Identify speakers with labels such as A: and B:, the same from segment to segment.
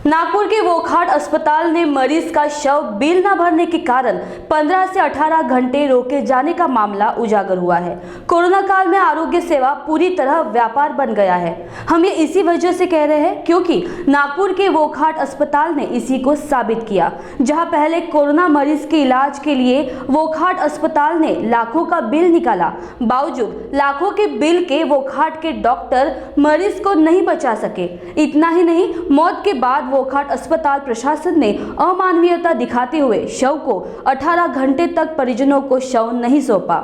A: नागपुर के वोकहाट अस्पताल ने मरीज का शव बिल न भरने के कारण 15 से 18 घंटे रोके जाने का मामला उजागर हुआ है। कोरोना काल में आरोग्य सेवा पूरी तरह व्यापार बन गया है। हम ये इसी वजह से कह रहे हैं क्योंकि नागपुर के वोकहाट अस्पताल ने इसी को साबित किया। जहां पहले कोरोना मरीज के इलाज के लिए वोकहाट अस्पताल ने लाखों का बिल निकाला, बावजूद लाखों के बिल के वोकहाट के डॉक्टर मरीज को नहीं बचा सके। इतना ही नहीं, मौत के बाद वोकहाट अस्पताल प्रशासन ने अमानवीयता दिखाते हुए शव को 18 घंटे तक परिजनों को शव नहीं सौंपा।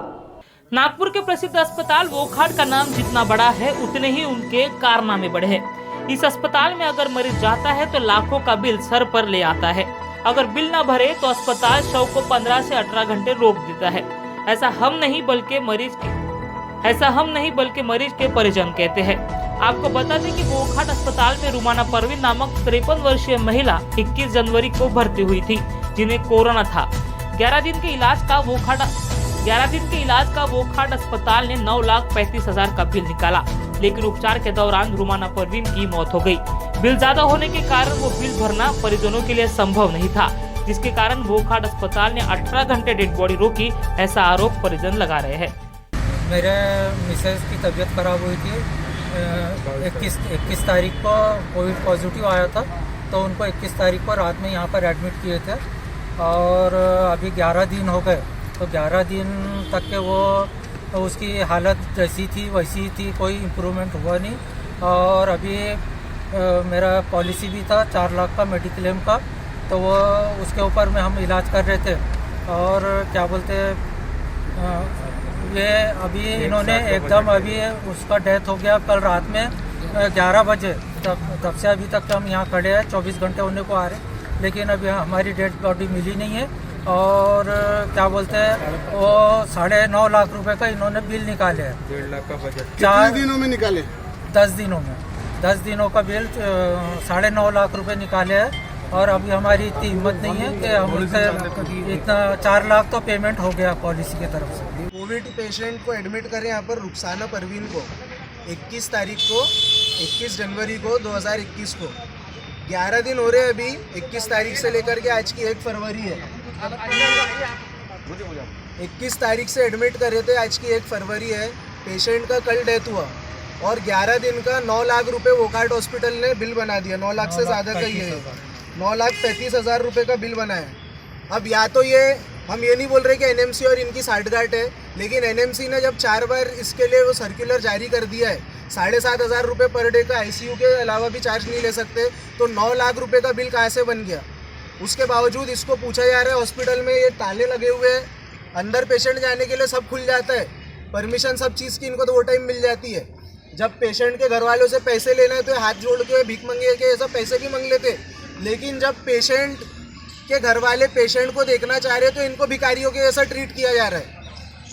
B: नागपुर के प्रसिद्ध अस्पताल वोकहाट का नाम जितना बड़ा है उतने ही उनके कारनामे बड़े हैं। इस अस्पताल में अगर मरीज जाता है तो लाखों का बिल सर पर ले आता है। अगर बिल न भरे तो अस्पताल शव को 15 से 18 घंटे रोक देता है। ऐसा हम नहीं बल्कि मरीज के परिजन कहते हैं। आपको बता दें कि वोकहाट अस्पताल में रुमाना परवीन नामक 53 वर्षीय महिला 21 जनवरी को भर्ती हुई थी, जिन्हें कोरोना था। 11 दिन के इलाज का वोकहाट अस्पताल ने 9,35,000 का बिल निकाला, लेकिन उपचार के दौरान रुमाना परवीन की मौत हो गई। बिल ज्यादा होने के कारण वो बिल भरना परिजनों के लिए संभव नहीं था, जिसके कारण वोकहाट अस्पताल ने 18 घंटे डेड बॉडी रोकी, ऐसा आरोप परिजन लगा रहे हैं।
C: मेरे मिसेज की तबीयत खराब हुई थी। 21 तारीख को कोविड पॉजिटिव आया था, तो उनको 21 तारीख को रात में यहाँ पर एडमिट किए थे और अभी 11 दिन हो गए। तो 11 दिन तक के वो उसकी हालत जैसी थी वैसी थी, कोई इम्प्रूवमेंट हुआ नहीं। और अभी मेरा पॉलिसी भी था 4 लाख का मेडिक्लेम का, तो वो उसके ऊपर में हम इलाज कर रहे थे। और क्या बोलते ये अभी इन्होंने एकदम अभी उसका डेथ हो गया कल रात में 11 बजे। तब से अभी तक हम यहाँ खड़े हैं, 24 घंटे होने को आ रहे, लेकिन अभी हमारी डेड बॉडी मिली नहीं है। और क्या बोलते हैं वो 9.5 लाख रुपए का इन्होंने बिल निकाले है।
D: 1.5 लाख का बजट
C: 4
D: दिनों में निकाले,
C: 10 दिनों में 10 दिनों का बिल 9.5 लाख रुपए निकाले हैं। और अभी हमारी इतनी हिम्मत नहीं है कि हम उनसे इतना 4 लाख तो पेमेंट हो गया पॉलिसी की तरफ से।
E: कोविड पेशेंट को एडमिट करें यहाँ पर रुखसाना परवीन को 21 तारीख को 21 जनवरी को 2021 को 11 दिन हो रहे हैं। अभी 21 तारीख से लेकर के आज की 1 फरवरी है। 21 तारीख से एडमिट कर रहे थे, आज की 1 फरवरी है। पेशेंट का कल डेथ हुआ और 11 दिन का 9 लाख रुपए वोकहाट हॉस्पिटल ने बिल बना दिया। 9 लाख से ज़्यादा का ही है, 9,35,000 रुपये का बिल बनाया। अब या तो हम ये नहीं बोल रहे कि एनएमसी और इनकी साठगांठ है, लेकिन एनएमसी ने जब 4 बार इसके लिए वो सर्कुलर जारी कर दिया है, 7,500 रुपये पर डे का आईसीयू के अलावा भी चार्ज नहीं ले सकते, तो 9 लाख रुपए का बिल कहाँ से बन गया। उसके बावजूद इसको पूछा जा रहा है हॉस्पिटल में ये ताले लगे हुए हैं, अंदर पेशेंट जाने के लिए सब खुल जाता है, परमिशन सब चीज़ की इनको तो वो टाइम मिल जाती है। जब पेशेंट के घर वालों से पैसे लेना है तो हाथ जोड़ के भीख मंगे के ऐसा पैसे भी मांग लेते। लेकिन जब पेशेंट के घर वाले पेशेंट को देखना चाह रहे तो इनको भिखारियों के जैसा ट्रीट किया जा रहा है।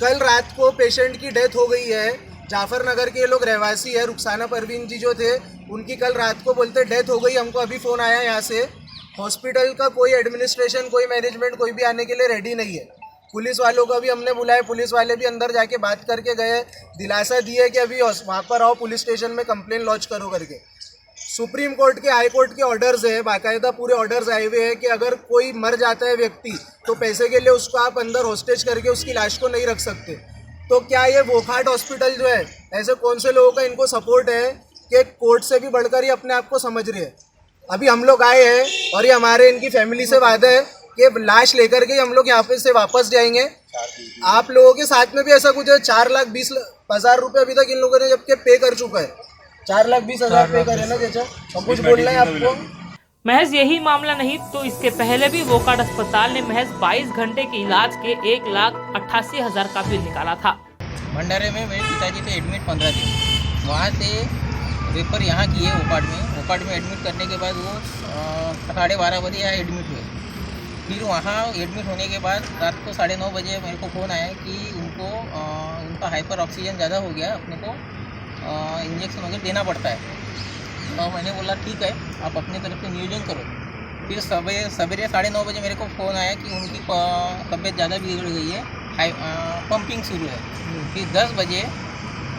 E: कल रात को पेशेंट की डेथ हो गई है। जाफर नगर के लोग रहवासी है, रुखसाना परवीन जी जो थे उनकी कल रात को बोलते डेथ हो गई। हमको अभी फ़ोन आया यहाँ से, हॉस्पिटल का कोई एडमिनिस्ट्रेशन कोई मैनेजमेंट कोई भी आने के लिए रेडी नहीं है। पुलिस वालों को भी हमने बुलाया, पुलिस वाले भी अंदर जाके बात करके गए, दिलासा दिए कि अभी वहाँ पर आओ, पुलिस स्टेशन में कंप्लेन लॉन्च करो करके। सुप्रीम कोर्ट के हाई कोर्ट के ऑर्डर्स है, बाकायदा पूरे ऑर्डर्स आए हुए हैं कि अगर कोई मर जाता है व्यक्ति तो पैसे के लिए उसको आप अंदर होस्टेज करके उसकी लाश को नहीं रख सकते। तो क्या ये वोकहाट हॉस्पिटल जो है, ऐसे कौन से लोगों का इनको सपोर्ट है कि कोर्ट से भी बढ़कर ही अपने आप को समझ रहे हैं। अभी हम लोग आए हैं और ये हमारे इनकी फैमिली से वादा है कि लाश लेकर के हम लोग यहाँ पे से वापस जाएंगे। आप लोगों के साथ में भी ऐसा कुछ है। 4,20,000 रुपये अभी तक इन लोगों ने जबकि पे कर चुका है। 4,20,000 पे करे ना चाचा, हम कुछ बोलना है आपको।
B: महज यही मामला नहीं तो इसके पहले भी वोकहाट अस्पताल ने महज 22 घंटे के इलाज के 1,88,000 का बिल निकाला था।
F: भंडारे में मेरे पिताजी थे एडमिट 15 दिन, वहाँ से रेफर यहाँ किए वोकहाट में एडमिट करने के बाद वो 12:30 बजे यहाँ एडमिट हुए। फिर वहाँ एडमिट होने के बाद रात को 9:30 बजे मेरे को फ़ोन आया कि उनका हाइपर ऑक्सीजन ज़्यादा हो गया, अपने को इंजेक्शन वगैरह देना पड़ता है। तो मैंने बोला ठीक है, आप अपनी तरफ से नियोजन करो। फिर सवेरे 9:30 बजे मेरे को फ़ोन आया कि उनकी तबीयत ज़्यादा बिगड़ गई है, पंपिंग शुरू है। फिर 10 बजे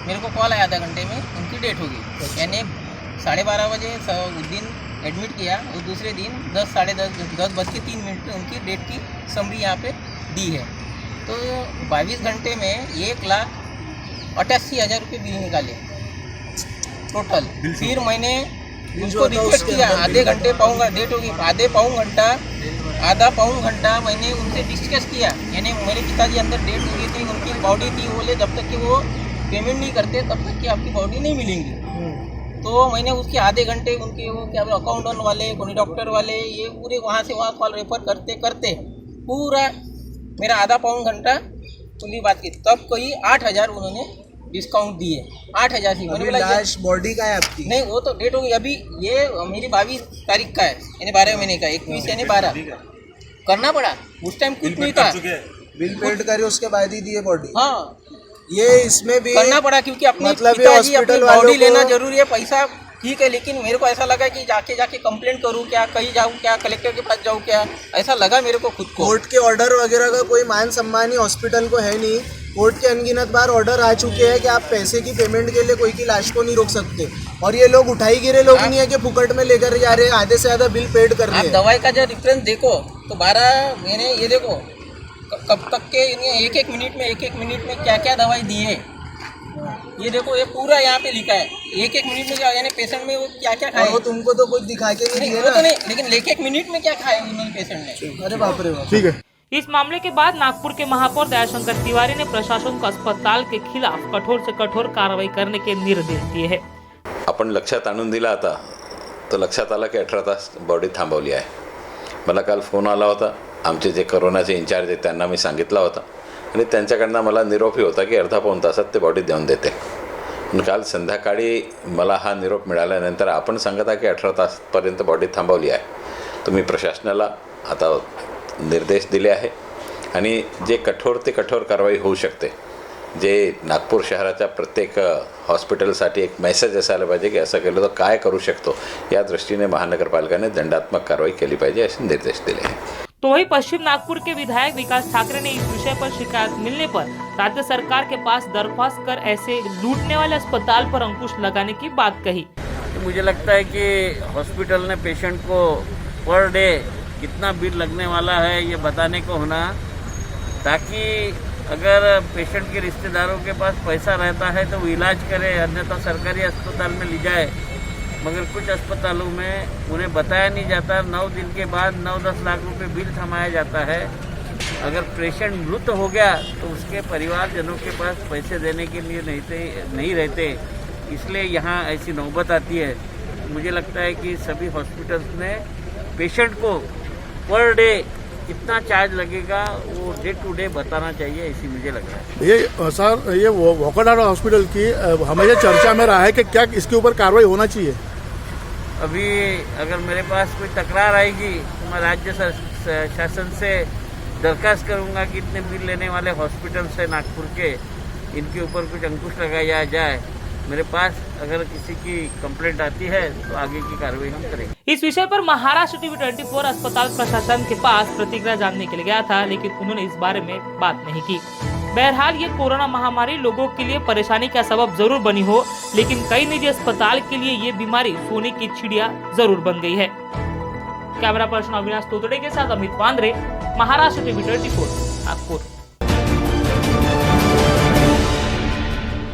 F: मेरे को कॉल आया, आधा घंटे में उनकी डेथ हो गई। यानी 12:30 बजे उस दिन एडमिट किया और दूसरे दिन 10:30 में उनकी डेट की समरी यहाँ पे दी है। तो 22 घंटे में 1,88,000 रुपये बिल निकाले टोटल। फिर मैंने उसको रिक्वेस्ट किया आधे घंटे डेट होगी आधा पौन घंटा मैंने उनसे डिस्कस किया, यानी मेरे पिताजी अंदर डेट हुई थी, उनकी बॉडी थी, बोले जब तक कि वो पेमेंट नहीं करते तब तक कि आपकी बॉडी नहीं मिलेंगी। तो मैंने उसके आधे घंटे उनके वो क्या अकाउंटेंट वाले, कोई डॉक्टर वाले, ये पूरे वहाँ से वहाँ कॉल रेफर करते करते पूरा मेरा आधा पौन घंटा खुली बात की, तब कोई 8,000 उन्होंने डिस्काउंट दिए। 8,000 थी। मैंने बोला
E: लाश बॉडी का है आपकी?
F: नहीं, वो तो डेट होगी अभी, ये मेरी 22 तारीख का है, यानी 12 महीने का, 21 यानी 12 करना पड़ा। उस टाइम कुछ नहीं था,
E: बिल पेड करे उसके बाद ही दिए बॉडी।
F: हाँ
E: ये इसमें भी
F: करना पड़ा क्योंकि अपनी
E: मतलब ये
F: पिताजी अपनी
E: हॉस्पिटल
F: बॉडी लेना
E: वालों को
F: जरूरी है, पैसा ठीक है, लेकिन मेरे को ऐसा लगा कि जाके कंप्लेंट करूं क्या, कहीं जाऊं क्या, कलेक्टर के पास जाऊं क्या, ऐसा लगा मेरे को खुद को।
E: कोर्ट के ऑर्डर वगैरह का कोई मान सम्मान ही हॉस्पिटल को है नहीं। कोर्ट के अनगिनत बार ऑर्डर आ चुके हैं कि आप पैसे की पेमेंट के लिए कोई की लाश को नहीं रोक सकते, और ये लोग उठाई गिरे लोग नहीं है कि फुकट में लेकर जा रहे हैं, आधे से ज्यादा बिल पेड कर रहे
F: आप
E: हैं।
F: दवाई का जो डिफरेंस देखो तो 12 मैंने ये देखो कब तक के एक मिनट में क्या क्या दवाई दी है, ये देखो, ये पूरा यहाँ पे लिखा है। एक मिनट में क्या, यानी पेशेंट में वो क्या क्या खाए,
E: वो तुमको तो कुछ दिखा के नहीं दिए
F: वो तो
E: ना।
F: नहीं, लेकिन एक मिनट में क्या खाए उन्होंने पेशेंट ने।
E: अरे बाप रे बाप।
D: ठीक है।
B: इस मामले के बाद नागपुर के महापौर दयाशंकर तिवारी ने प्रशासन को अस्पताल के खिलाफ कठोर से कठोर कार्रवाई करने के निर्देश दिए हैं।
G: आपण लक्षात आणून दिला आता तर लक्षात आलं की 18 तास बॉडी थांबवली आहे। मला काल फोन आला होता, आमचे जे कोरोनाचे इंचार्ज आहेत त्यांना मी सांगितला होता आणि त्यांच्याकडनं मला निरोपही होता की अर्धा पाऊण तासात ते बॉडी देऊन देते। पण काल संध्याकाळी मला हा निरोप मिळाल्यानंतर आपण सांगता की 18 तासपर्यंत बॉडी थांबवली आहे। तर मी प्रशासनाला आता निर्देश दिले आहे आणि जे कठोर ते कठोर कारवाई होऊ शकते, जे नागपूर शहराच्या प्रत्येक हॉस्पिटलसाठी एक मेसेज असायला पाहिजे की असं केलं तर काय करू शकतो, या दृष्टीने महानगरपालिकेने दंडात्मक कारवाई केली पाहिजे असे निर्देश दिले हैं।
B: तो वही पश्चिम नागपुर के विधायक विकास ठाकरे ने इस विषय पर शिकायत मिलने पर राज्य सरकार के पास दरख्वास्त कर ऐसे लूटने वाले अस्पताल पर अंकुश लगाने की बात कही।
H: मुझे लगता है कि हॉस्पिटल ने पेशेंट को पर डे कितना बिल लगने वाला है ये बताने को होना, ताकि अगर पेशेंट के रिश्तेदारों के पास पैसा रहता है तो वो इलाज करे, अन्यथा सरकारी अस्पताल में ले जाए। मगर कुछ अस्पतालों में उन्हें बताया नहीं जाता, 9 दिन के बाद 9-10 लाख रुपए बिल थमाया जाता है। अगर पेशेंट मृत हो गया तो उसके परिवारजनों के पास पैसे देने के लिए नहीं रहते, इसलिए यहाँ ऐसी नौबत आती है। मुझे लगता है कि सभी हॉस्पिटल्स ने पेशेंट को पर डे कितना चार्ज लगेगा वो डे टू डे बताना चाहिए, ऐसी मुझे लग रहा है।
D: ये सर, ये वोकरहाट हॉस्पिटल की हमेशा चर्चा में रहा है कि क्या इसके ऊपर कार्रवाई होना चाहिए।
H: अभी अगर मेरे पास कोई तकरार आएगी तो मैं राज्य शासन से दरखास्त करूंगा कि इतने बिल लेने वाले हॉस्पिटल्स हैं नागपुर के, इनके ऊपर कुछ अंकुश लगाया जाए। मेरे पास अगर किसी की कंप्लेंट आती है तो आगे की कार्रवाई हम करेंगे।
B: इस विषय पर महाराष्ट्र टीवी 24 अस्पताल प्रशासन के पास प्रतिक्रिया जानने के लिए गया था, लेकिन उन्होंने इस बारे में बात नहीं की। बहरहाल ये कोरोना महामारी लोगों के लिए परेशानी का सबब जरूर बनी हो, लेकिन कई निजी अस्पताल के लिए ये बीमारी सोने की चिड़िया जरूर बन गई है। कैमरा पर्सन अविनाश तोतड़े के साथ अमित वांद्रे, महाराष्ट्र टीवी 24 नागपुर।